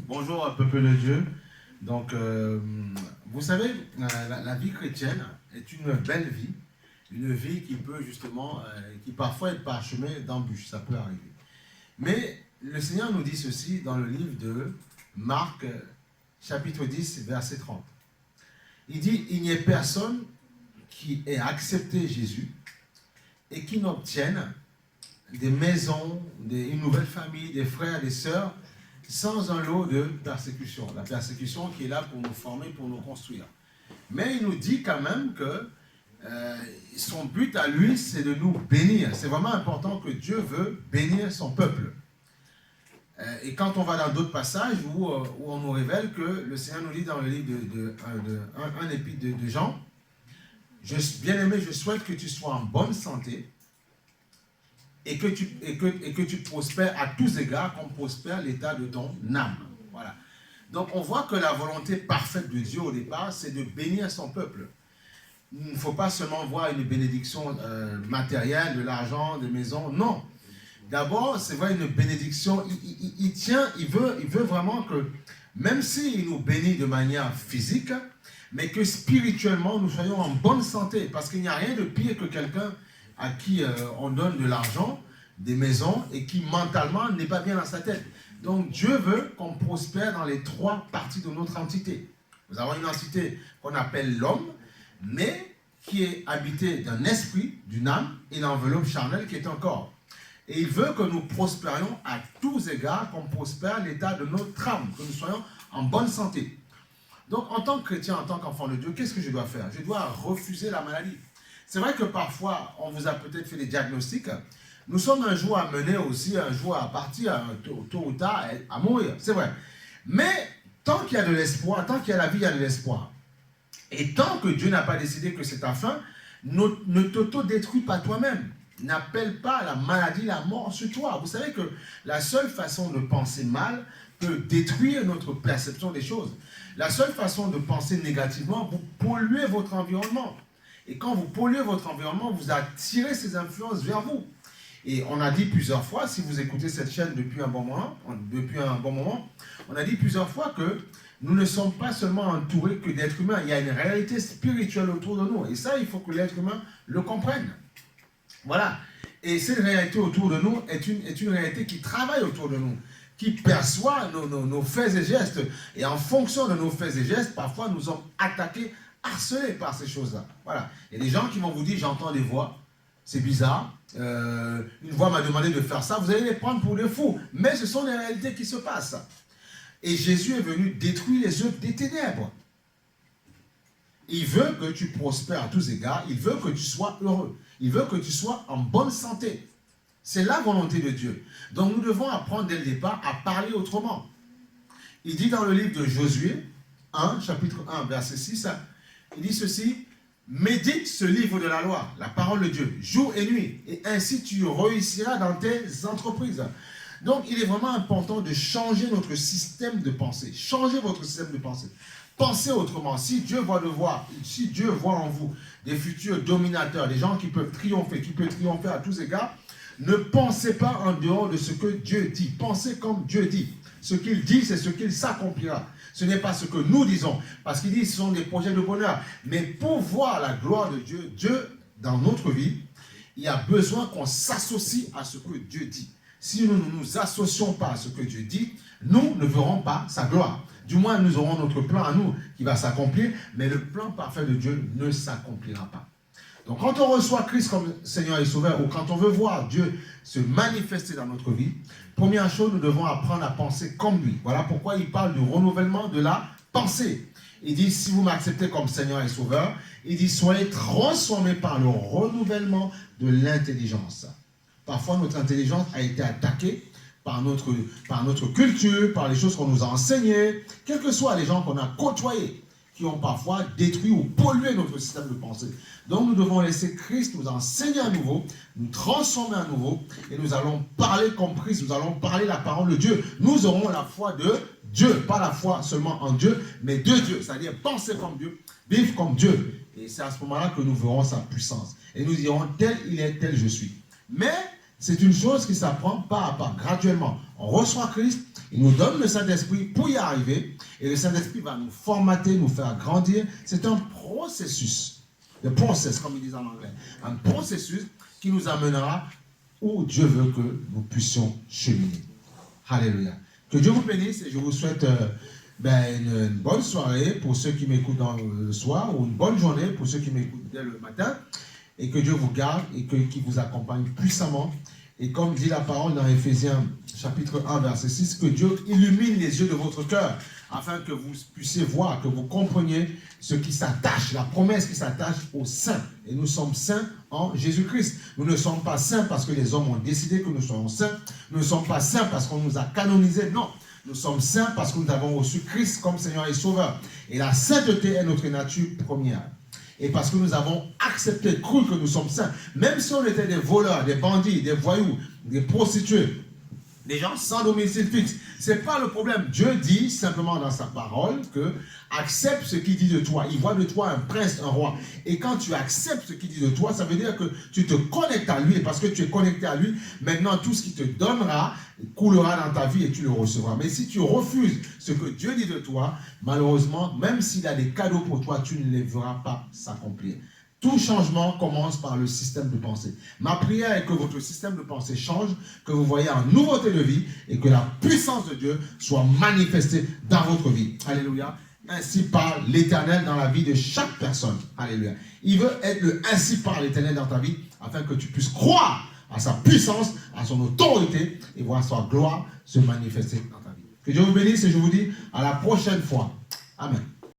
Bonjour, peuple de Dieu. Donc, vous savez, la vie chrétienne est une belle vie. Une vie qui peut justement, qui parfois est parsemée d'embûches, ça peut arriver. Mais le Seigneur nous dit ceci dans le livre de Marc, chapitre 10, verset 30. Il dit, il n'y a personne qui ait accepté Jésus et qui n'obtienne des maisons, une nouvelle famille, des frères, des sœurs, sans un lot de persécution. La persécution qui est là pour nous former, pour nous construire. Mais il nous dit quand même que son but à lui, c'est de nous bénir. C'est vraiment important que Dieu veut bénir son peuple. Et quand on va dans d'autres passages où on nous révèle que le Seigneur nous dit dans le livre un épître de Jean, bien-aimé, je souhaite que tu sois en bonne santé et que tu prospères à tous égards, comme prospère l'état de ton âme. Voilà. Donc on voit que la volonté parfaite de Dieu au départ, c'est de bénir son peuple. Il ne faut pas seulement voir une bénédiction matérielle, de l'argent, des maisons, non. D'abord, c'est vrai, une bénédiction, il veut vraiment que, même s'il nous bénit de manière physique, mais que spirituellement, nous soyons en bonne santé. Parce qu'il n'y a rien de pire que quelqu'un à qui on donne de l'argent, des maisons, et qui mentalement n'est pas bien dans sa tête. Donc Dieu veut qu'on prospère dans les trois parties de notre entité. Nous avons une entité qu'on appelle l'homme, mais qui est habité d'un esprit, d'une âme, et l'enveloppe charnelle qui est un corps. Et il veut que nous prospérions à tous égards, qu'on prospère l'état de notre âme, que nous soyons en bonne santé. Donc en tant que chrétien, en tant qu'enfant de Dieu, qu'est-ce que je dois faire? Je dois refuser la maladie. C'est vrai que parfois, on vous a peut-être fait des diagnostics. Nous sommes un jour amenés aussi, un jour à partir, tôt ou tard, à mourir. C'est vrai. Mais tant qu'il y a de l'espoir, tant qu'il y a la vie, il y a de l'espoir. Et tant que Dieu n'a pas décidé que c'est ta fin, ne t'auto-détruis pas toi-même. N'appelle pas la maladie, la mort sur toi. Vous savez que la seule façon de penser mal peut détruire notre perception des choses. La seule façon de penser négativement, vous polluez votre environnement. Et quand vous polluez votre environnement, vous attirez ces influences vers vous. Et on a dit plusieurs fois, si vous écoutez cette chaîne depuis un bon moment, on a dit plusieurs fois que nous ne sommes pas seulement entourés que d'êtres humains. Il y a une réalité spirituelle autour de nous. Et ça, il faut que l'être humain le comprenne. Voilà. Et cette réalité autour de nous est une réalité qui travaille autour de nous, qui perçoit nos faits et gestes. Et en fonction de nos faits et gestes, parfois nous sommes attaqués, harcelés par ces choses-là. Voilà. Il y a des gens qui vont vous dire, j'entends des voix, c'est bizarre, une voix m'a demandé de faire ça, vous allez les prendre pour des fous. Mais ce sont les réalités qui se passent. Et Jésus est venu détruire les œuvres des ténèbres. Il veut que tu prospères à tous égards, il veut que tu sois heureux, il veut que tu sois en bonne santé. C'est la volonté de Dieu. Donc nous devons apprendre dès le départ à parler autrement. Il dit dans le livre de Josué 1, chapitre 1, verset 6, il dit ceci, médite ce livre de la loi, la parole de Dieu, jour et nuit, et ainsi tu réussiras dans tes entreprises. Donc il est vraiment important de changer notre système de pensée. Changez votre système de pensée. Pensez autrement. Si Dieu voit en vous des futurs dominateurs, des gens qui peuvent triompher à tous égards, ne pensez pas en dehors de ce que Dieu dit. Pensez comme Dieu dit. Ce qu'il dit, c'est ce qu'il s'accomplira. Ce n'est pas ce que nous disons. Parce qu'il dit, ce sont des projets de bonheur. Mais pour voir la gloire de Dieu, dans notre vie, il y a besoin qu'on s'associe à ce que Dieu dit. Si nous ne nous associons pas à ce que Dieu dit, nous ne verrons pas sa gloire. Du moins, nous aurons notre plan à nous qui va s'accomplir, mais le plan parfait de Dieu ne s'accomplira pas. Donc, quand on reçoit Christ comme Seigneur et Sauveur, ou quand on veut voir Dieu se manifester dans notre vie, première chose, nous devons apprendre à penser comme lui. Voilà pourquoi il parle du renouvellement de la pensée. Il dit, si vous m'acceptez comme Seigneur et Sauveur, il dit, soyez transformés par le renouvellement de l'intelligence. Parfois, notre intelligence a été attaquée par notre culture, par les choses qu'on nous a enseignées, quels que soient les gens qu'on a côtoyés, qui ont parfois détruit ou pollué notre système de pensée. Donc nous devons laisser Christ nous enseigner à nouveau, nous transformer à nouveau, et nous allons parler comme Christ, nous allons parler la parole de Dieu. Nous aurons la foi de Dieu, pas la foi seulement en Dieu, mais de Dieu, c'est-à-dire penser comme Dieu, vivre comme Dieu. Et c'est à ce moment-là que nous verrons sa puissance. Et nous dirons, tel il est, tel je suis. Mais c'est une chose qui s'apprend pas à pas, graduellement. on reçoit Christ, il nous donne le Saint-Esprit pour y arriver, et le Saint-Esprit va nous formater, nous faire grandir. C'est un processus, le process comme ils disent en anglais, un processus qui nous amènera où Dieu veut que nous puissions cheminer. Alléluia. Que Dieu vous bénisse et je vous souhaite une bonne soirée pour ceux qui m'écoutent le soir ou une bonne journée pour ceux qui m'écoutent dès le matin et que Dieu vous garde et qu'il vous accompagne puissamment. Et comme dit la parole dans Éphésiens chapitre 1 verset 6, que Dieu illumine les yeux de votre cœur afin que vous puissiez voir, que vous compreniez ce qui s'attache, la promesse qui s'attache aux saints. Et nous sommes saints en Jésus-Christ. Nous ne sommes pas saints parce que les hommes ont décidé que nous soyons saints. Nous ne sommes pas saints parce qu'on nous a canonisés. Non, nous sommes saints parce que nous avons reçu Christ comme Seigneur et Sauveur. Et la sainteté est notre nature première. Et parce que nous avons accepté, cru que nous sommes saints, même si on était des voleurs, des bandits, des voyous, des prostituées, des gens sans domicile fixe, ce n'est pas le problème. Dieu dit simplement dans sa parole que accepte ce qu'il dit de toi. Il voit de toi un prince, un roi. Et quand tu acceptes ce qu'il dit de toi, ça veut dire que tu te connectes à lui. Et parce que tu es connecté à lui, maintenant tout ce qu'il te donnera coulera dans ta vie et tu le recevras. Mais si tu refuses ce que Dieu dit de toi, malheureusement, même s'il a des cadeaux pour toi, tu ne les verras pas s'accomplir. Tout changement commence par le système de pensée. Ma prière est que votre système de pensée change, que vous voyez en nouveauté de vie et que la puissance de Dieu soit manifestée dans votre vie. Alléluia. Ainsi parle l'Éternel dans la vie de chaque personne. Alléluia. Il veut être le ainsi parle l'Éternel dans ta vie afin que tu puisses croire à sa puissance, à son autorité et voir sa gloire se manifester dans ta vie. Que Dieu vous bénisse et je vous dis à la prochaine fois. Amen.